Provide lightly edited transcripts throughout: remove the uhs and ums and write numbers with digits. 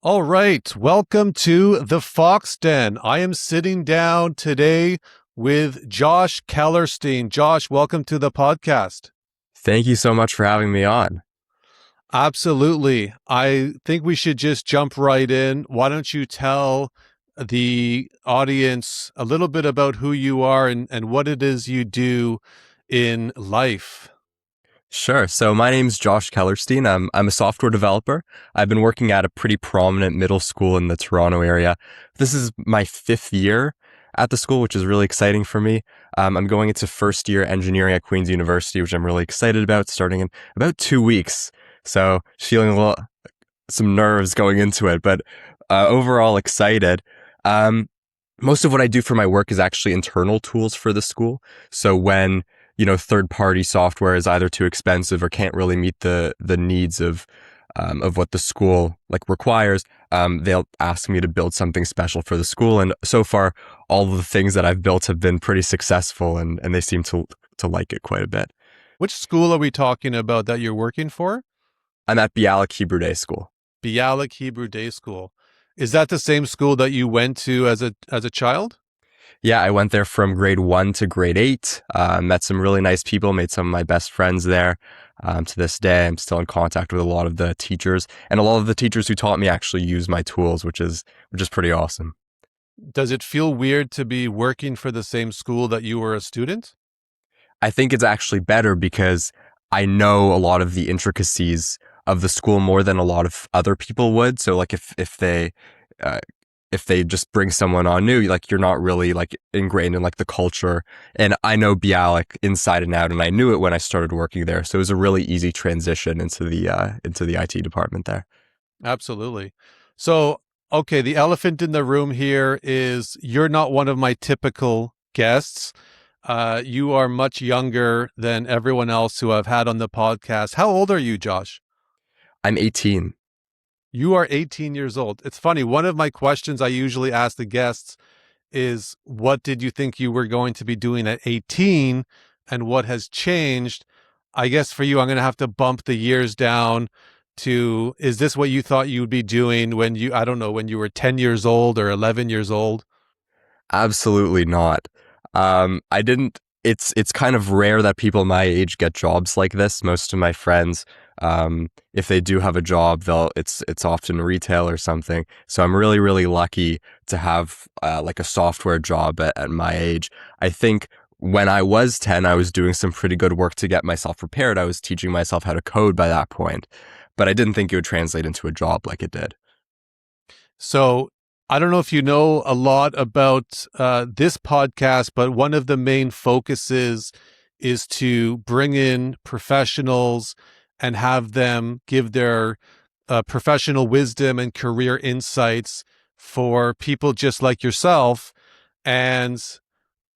All right, welcome to the Fox Den. I am sitting down today with Josh Kellerstein. Josh, welcome to the podcast. Thank you so much for having me on. Absolutely. I think we should just jump right in. Why don't you tell the audience a little bit about who you are and what it is you do in life? Sure. So my name's Josh Kellerstein. I'm a software developer. I've been working at a pretty prominent middle school in the Toronto area. This is my 5th year at the school, which is really exciting for me. I'm going into first year engineering at Queen's University, which I'm really excited about, starting in about 2 weeks. So feeling some nerves going into it, but overall excited. Most of what I do for my work is actually internal tools for the school. So when third-party software is either too expensive or can't really meet the needs of what the school requires, they'll ask me to build something special for the school. And so far, all of the things that I've built have been pretty successful, and they seem to like it quite a bit. Which school are we talking about that you're working for? I'm at Bialik Hebrew Day School. Bialik Hebrew Day School. Is that the same school that you went to as a child? Yeah, I went there from grade 1 to grade 8. Met some really nice people, made some of my best friends there. To this day, I'm still in contact with a lot of the teachers, and a lot of the teachers who taught me actually use my tools, which is pretty awesome. Does it feel weird to be working for the same school that you were a student? I think it's actually better because I know a lot of the intricacies of the school more than a lot of other people would. So if they just bring someone on new, you're not really ingrained in the culture. And I know Bialik inside and out, and I knew it when I started working there. So it was a really easy transition into the IT department there. Absolutely. So, okay, the elephant in the room here is you're not one of my typical guests. You are much younger than everyone else who I've had on the podcast. How old are you, Josh? I'm 18. You are 18 years old. It's funny. One of my questions I usually ask the guests is, what did you think you were going to be doing at 18 and what has changed? I guess for you, I'm going to have to bump the years down to, is this what you thought you would be doing when when you were 10 years old or 11 years old? Absolutely not. I didn't. It's kind of rare that people my age get jobs like this. Most of my friends, if they do have a job, it's often retail or something. So I'm really, really lucky to have a software job at my age. I think when I was 10, I was doing some pretty good work to get myself prepared. I was teaching myself how to code by that point, but I didn't think it would translate into a job like it did. So I don't know if you know a lot about this podcast, but one of the main focuses is to bring in professionals and have them give their professional wisdom and career insights for people just like yourself. And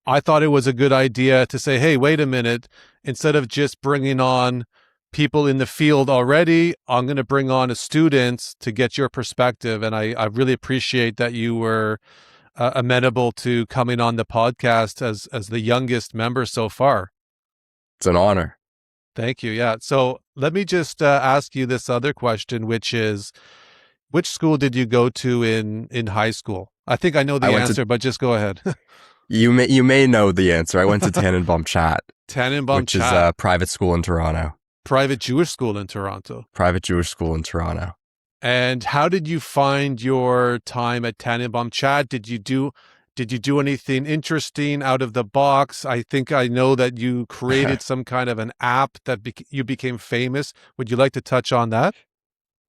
I thought it was a good idea to say, hey, wait a minute, instead of just bringing on people in the field already, I'm going to bring on a student to get your perspective. And I really appreciate that you were amenable to coming on the podcast as the youngest member so far. It's an honor. Thank you. Yeah. So let me just ask you this other question, which is, which school did you go to in high school? I think I know the answer, but just go ahead. You may know the answer. I went to Tannenbaum Chat. Tannenbaum which Chat. is a private school in Toronto. Private Jewish school in Toronto. Private Jewish school in Toronto. And how did you find your time at Tannenbaum Chat? Did you do anything interesting out of the box? I think I know that you created some kind of an app that you became famous. Would you like to touch on that?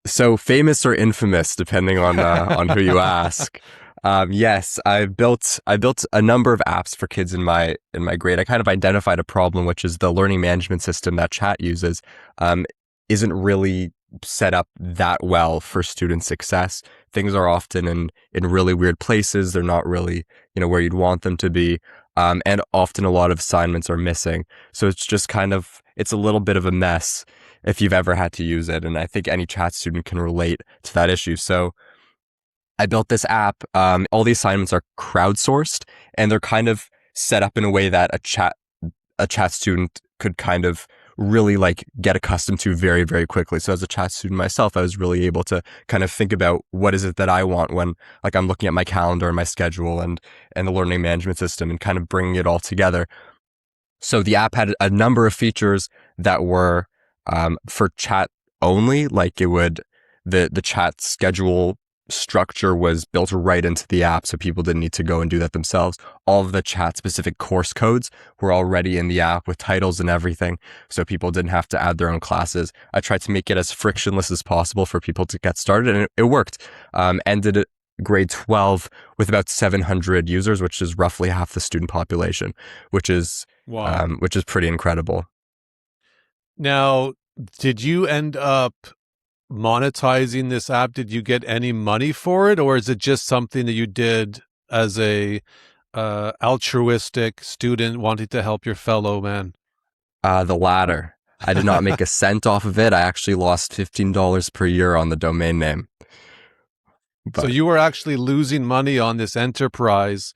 So famous or infamous, depending on who you ask. Yes, I built a number of apps for kids in my grade. I kind of identified a problem, which is the learning management system that Chat uses isn't really set up that well for student success. Things are often in really weird places. They're not really where you'd want them to be, and often a lot of assignments are missing. So it's a little bit of a mess if you've ever had to use it. And I think any Chat student can relate to that issue. So I built this app. All the assignments are crowdsourced, and they're kind of set up in a way that a chat student could kind of really like get accustomed to very, very quickly. So as a chat student myself, I was really able to kind of think about what is it that I want when like I'm looking at my calendar and my schedule and the learning management system and kind of bringing it all together. So the app had a number of features that were for chat only, like it would the chat schedule structure was built right into the app, so people didn't need to go and do that themselves. All of the chat specific course codes were already in the app with titles and everything, so people didn't have to add their own classes. I tried to make it as frictionless as possible for people to get started, and it worked. Ended at grade 12 with about 700 users, which is roughly half the student population, Wow. which is pretty incredible. Now, did you end up monetizing this app? Did you get any money for it, or is it just something that you did as a altruistic student wanting to help your fellow man? The latter. I did not make a cent off of it. I actually lost $15 per year on the domain name. So But you were actually losing money on this enterprise,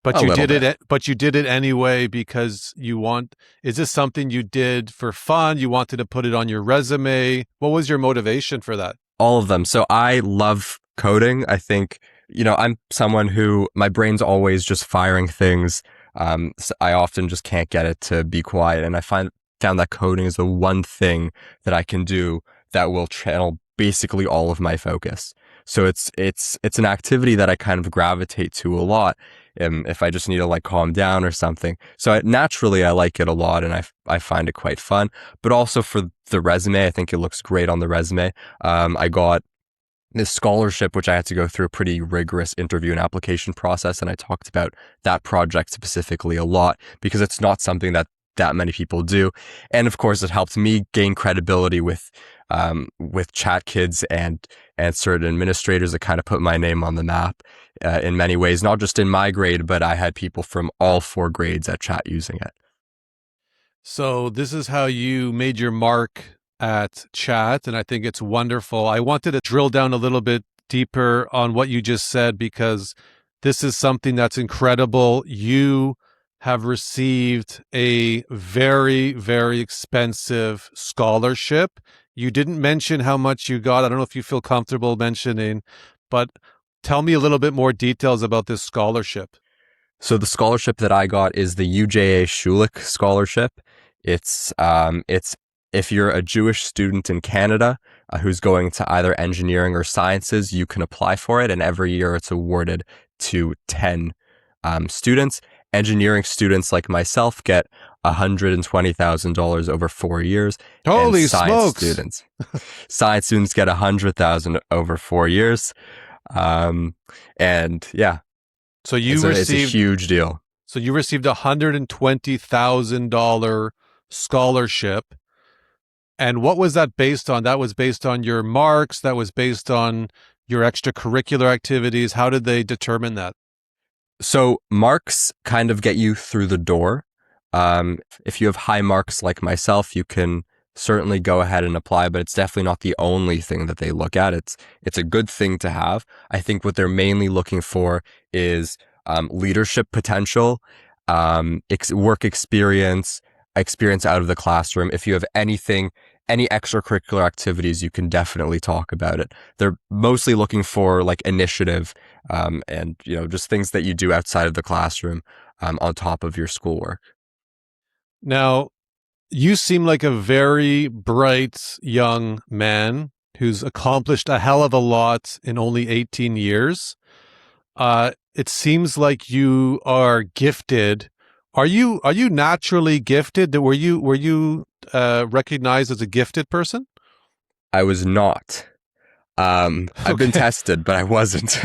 but a you little did bit. it. But you did it anyway because you want. Is this something you did for fun? You wanted to put it on your resume. What was your motivation for that? All of them. So I love coding. I think, I'm someone who my brain's always just firing things. So I often just can't get it to be quiet. And I found that coding is the one thing that I can do that will channel basically all of my focus. So it's an activity that I kind of gravitate to a lot. If I just need to like calm down or something. So naturally I like it a lot and I find it quite fun, but also for the resume, I think it looks great on the resume. I got this scholarship, which I had to go through a pretty rigorous interview and application process. And I talked about that project specifically a lot because it's not something that many people do. And of course, it helped me gain credibility with chat kids and certain administrators that kind of put my name on the map in many ways, not just in my grade, but I had people from all 4 grades at chat using it. So this is how you made your mark at chat, and I think it's wonderful. I wanted to drill down a little bit deeper on what you just said because this is something that's incredible. You have received a very, very expensive scholarship. You didn't mention how much you got. I don't know if you feel comfortable mentioning, but tell me a little bit more details about this scholarship. So the scholarship that I got is the UJA Schulich Scholarship. It's if you're a Jewish student in Canada who's going to either engineering or sciences, you can apply for it, and every year it's awarded to 10 students. Engineering students like myself get $120,000 over 4 years, and Holy smokes. science students get $100,000 over 4 years. And yeah, So it's you a received huge deal. So you received $120,000 scholarship. And what was that based on? That was based on your marks. That was based on your extracurricular activities. How did they determine that? So marks kind of get you through the door. If you have high marks like myself, you can certainly go ahead and apply, but it's definitely not the only thing that they look at. It's a good thing to have. I think what they're mainly looking for is leadership potential, work experience, experience out of the classroom. If you have any extracurricular activities, you can definitely talk about it. They're mostly looking for like initiative, and just things that you do outside of the classroom, on top of your schoolwork. Now, you seem like a very bright young man who's accomplished a hell of a lot in only 18 years. It seems like you are gifted. Are you naturally gifted? Were you recognized as a gifted person? I was not. I've been Okay. tested, but I wasn't.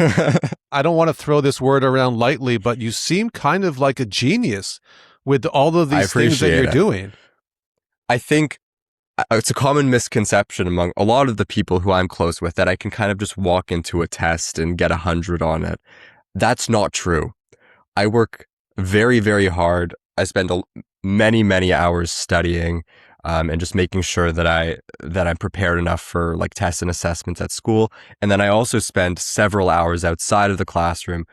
I don't want to throw this word around lightly, but you seem kind of like a genius with all of I these things that appreciate you're it. doing. I think it's a common misconception among a lot of the people who I'm close with that I can kind of just walk into a test and get 100 on it. That's not true. I work very, very hard. I spend many, many hours studying, and just making sure that I'm prepared enough for like tests and assessments at school. And then I also spend several hours outside of the classroom,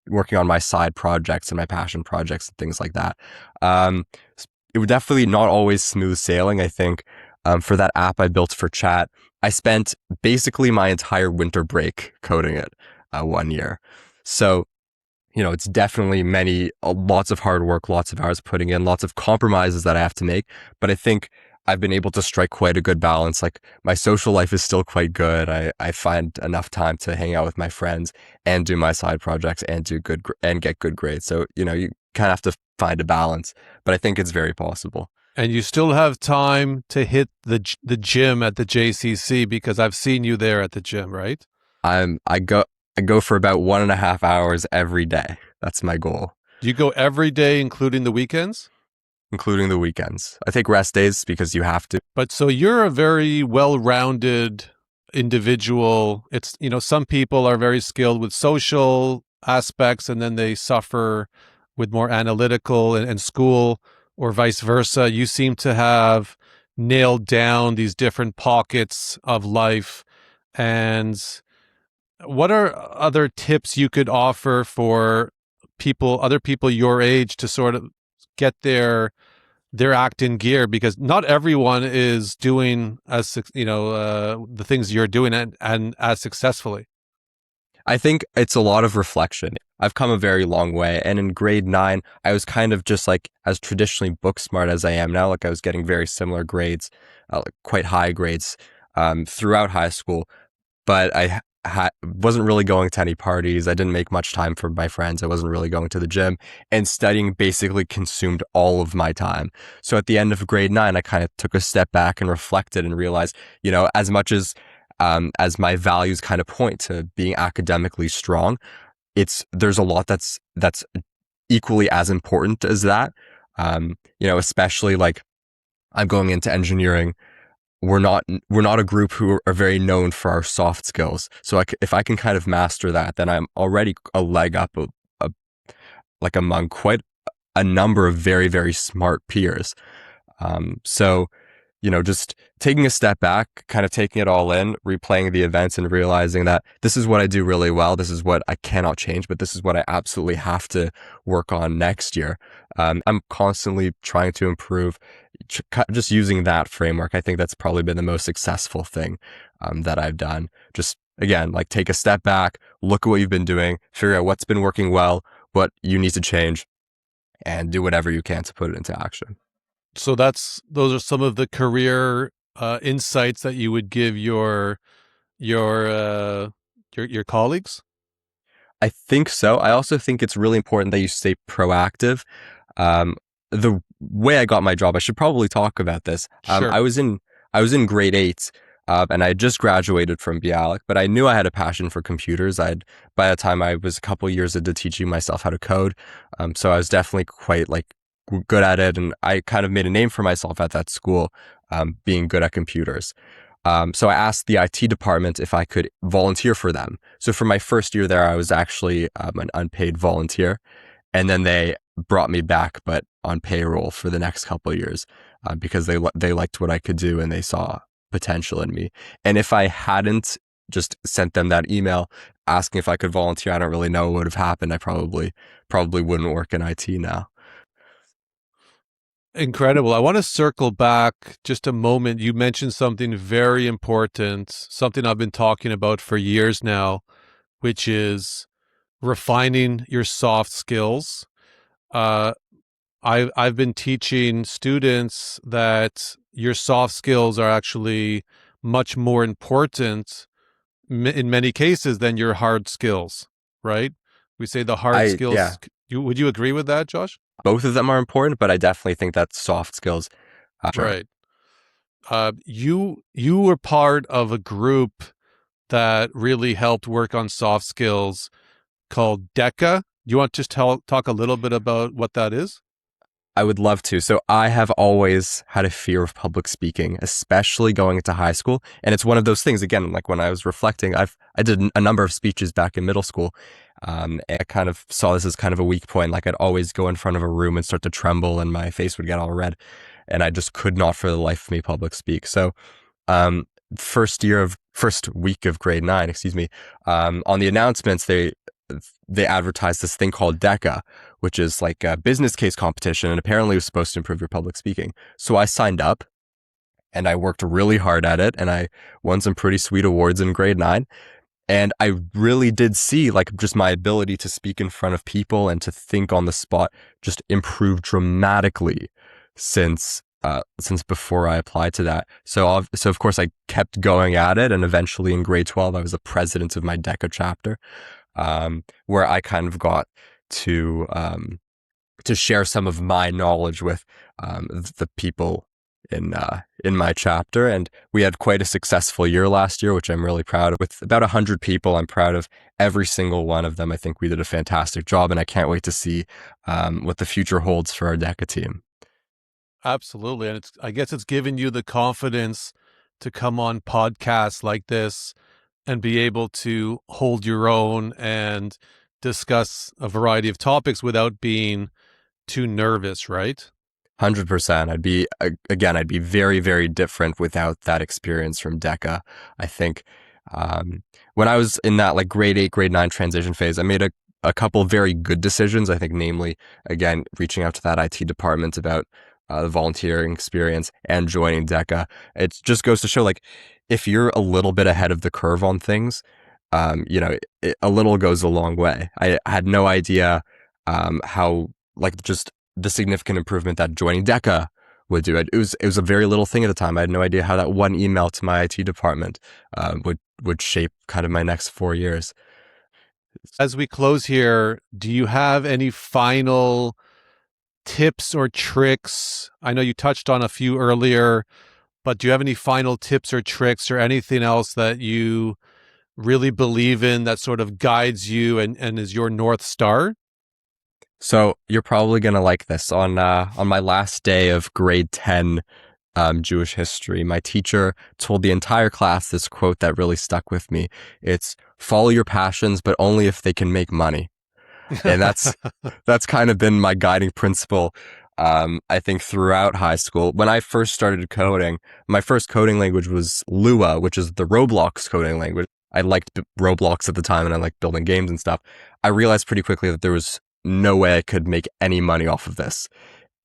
working on my side projects and my passion projects and things like that. Um, it was definitely not always smooth sailing. I think for that app I built for chat, I spent basically my entire winter break coding it 1 year. So, it's definitely lots of hard work, lots of hours putting in, lots of compromises that I have to make. But I think I've been able to strike quite a good balance. Like my social life is still quite good. I find enough time to hang out with my friends and do my side projects and and get good grades. So, you kind of have to find a balance, but I think it's very possible. And you still have time to hit the gym at the JCC because I've seen you there at the gym, right? I go for about 1.5 hours every day. That's my goal, Do you go every day, including the weekends? including the weekends. I take rest days because you have to. But so you're a very well-rounded individual. It's, some people are very skilled with social aspects and then they suffer with more analytical and school, or vice versa. You seem to have nailed down these different pockets of life. And what are other tips you could offer for other people your age to sort of get their act in gear, because not everyone is doing the things you're doing and as successfully. I think it's a lot of reflection. I've come a very long way. And in grade 9, I was kind of just like as traditionally book smart as I am now. Like I was getting very similar grades, like quite high grades throughout high school. But wasn't really going to any parties. I didn't make much time for my friends. I wasn't really going to the gym, and studying basically consumed all of my time. So at the end of grade 9, I kind of took a step back and reflected and realized, as much as my values kind of point to being academically strong, there's a lot that's equally as important as that. Especially like I'm going into engineering. We're not a group who are very known for our soft skills. So if I can kind of master that, then I'm already a leg up, like among quite a number of very, very smart peers. So, just taking a step back, kind of taking it all in, replaying the events and realizing that this is what I do really well. This is what I cannot change, but this is what I absolutely have to work on next year. I'm constantly trying to improve, just using that framework. I think that's probably been the most successful thing that I've done. Just again, like take a step back, look at what you've been doing, figure out what's been working well, what you need to change, and do whatever you can to put it into action. So those are some of the career insights that you would give your colleagues. I think so. I also think it's really important that you stay proactive. The way I got my job, I should probably talk about this. Sure. I was in grade 8, and I had just graduated from Bialik, but I knew I had a passion for computers. By the time I was a couple years into teaching myself how to code, so I was definitely quite like good at it, and I kind of made a name for myself at that school, being good at computers. So I asked the IT department if I could volunteer for them. So for my first year there, I was actually an unpaid volunteer, and then they brought me back, but on payroll for the next couple of years, because they liked what I could do and they saw potential in me. And if I hadn't just sent them that email asking if I could volunteer, I don't really know what would have happened. I probably wouldn't work in IT now. Incredible. I want to circle back just a moment. You mentioned something very important, something I've been talking about for years now, which is refining your soft skills. I've been teaching students that your soft skills are actually much more important in many cases than your hard skills, right? We say the hard Yeah, skills. Would you agree with that, Josh? both of them are important, but I definitely think that soft skills. Sure. Right. You were part of a group that really helped work on soft skills called DECA. Do you want to just talk a little bit about what that is? I would love to. So I have always had a fear of public speaking, especially going into high school. And it's one of those things, again, like when I was reflecting, I did a number of speeches back in middle school. And I kind of saw this as kind of a weak point. Like I'd always go in front of a room and start to tremble and my face would get all red. And I just could not for the life of me public speak. So, first week of grade 9, excuse me, on the announcements, they advertised this thing called DECA, which is like a business case competition, and apparently it was supposed to improve your public speaking. So I signed up and I worked really hard at it, and I won some pretty sweet awards in grade 9. And I really did see like just my ability to speak in front of people and to think on the spot just improve dramatically since before I applied to that. So of course I kept going at it, and eventually in grade 12 I was the president of my DECA chapter, where I kind of got to share some of my knowledge with the people in my chapter. And we had quite a successful year last year, which I'm really proud of. With about 100 people, I'm proud of every single one of them. I think we did a fantastic job, and I can't wait to see what the future holds for our DECA team. Absolutely. And I guess it's given you the confidence to come on podcasts like this and be able to hold your own and discuss a variety of topics without being too nervous, right? 100%. I'd be very, very different without that experience from DECA. I think when I was in that like grade 8, grade 9 transition phase, I made a couple of very good decisions. I think, namely, again, reaching out to that IT department about the volunteering experience and joining DECA. It just goes to show, like, if you're a little bit ahead of the curve on things, a little goes a long way. I had no idea how, like, just the significant improvement that joining DECA would do. It was a very little thing at the time. I had no idea how that one email to my IT department would shape kind of my next 4 years. As we close here, do you have any final tips or tricks? I know you touched on a few earlier, but do you have any final tips or tricks or anything else that you really believe in that sort of guides you and is your North Star? So you're probably gonna like this. On my last day of grade 10 Jewish history, my teacher told the entire class this quote that really stuck with me. It's follow your passions, but only if they can make money. And that's kind of been my guiding principle. I think throughout high school, when I first started coding, my first coding language was Lua, which is the Roblox coding language. I liked Roblox at the time, and I liked building games and stuff. I realized pretty quickly that there was no way I could make any money off of this.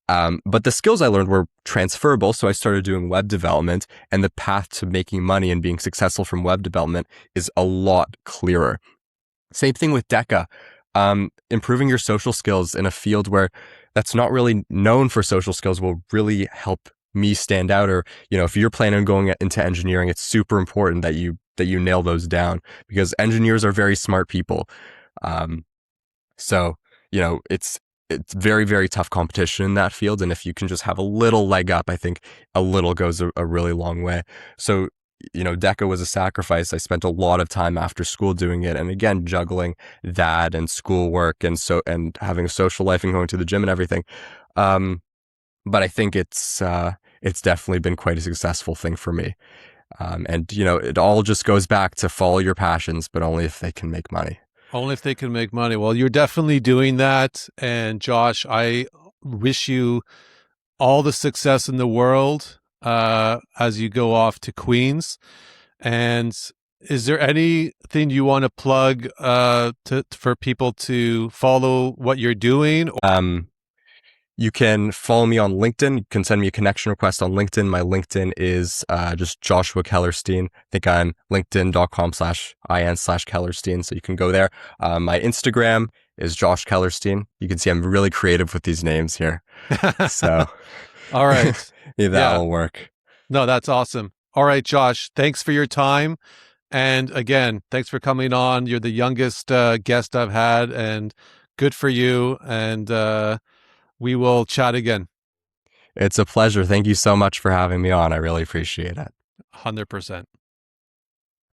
But the skills I learned were transferable, so I started doing web development, and the path to making money and being successful from web development is a lot clearer. Same thing with DECA. Improving your social skills in a field where that's not really known for social skills will really help me stand out. Or, if you're planning on going into engineering, it's super important that you nail those down, because engineers are very smart people. So, it's very, very tough competition in that field. And if you can just have a little leg up, I think a little goes a really long way. So, DECA was a sacrifice. I spent a lot of time after school doing it. And again, juggling that and schoolwork and having a social life and going to the gym and everything. But I think it's definitely been quite a successful thing for me. And it all just goes back to follow your passions, but only if they can make money. Only if they can make money. Well, you're definitely doing that. And Josh, I wish you all the success in the world as you go off to Queens. And is there anything you want to plug for people to follow what you're doing? You can follow me on LinkedIn. You can send me a connection request on LinkedIn. My LinkedIn is just Joshua Kellerstein. I think I'm linkedin.com/in/Kellerstein. So you can go there. My Instagram is Josh Kellerstein. You can see I'm really creative with these names here. So all right. That'll work. No, that's awesome. All right, Josh, thanks for your time. And again, thanks for coming on. You're the youngest guest I've had, and good for you. And we will chat again. It's a pleasure. Thank you so much for having me on. I really appreciate it. 100%.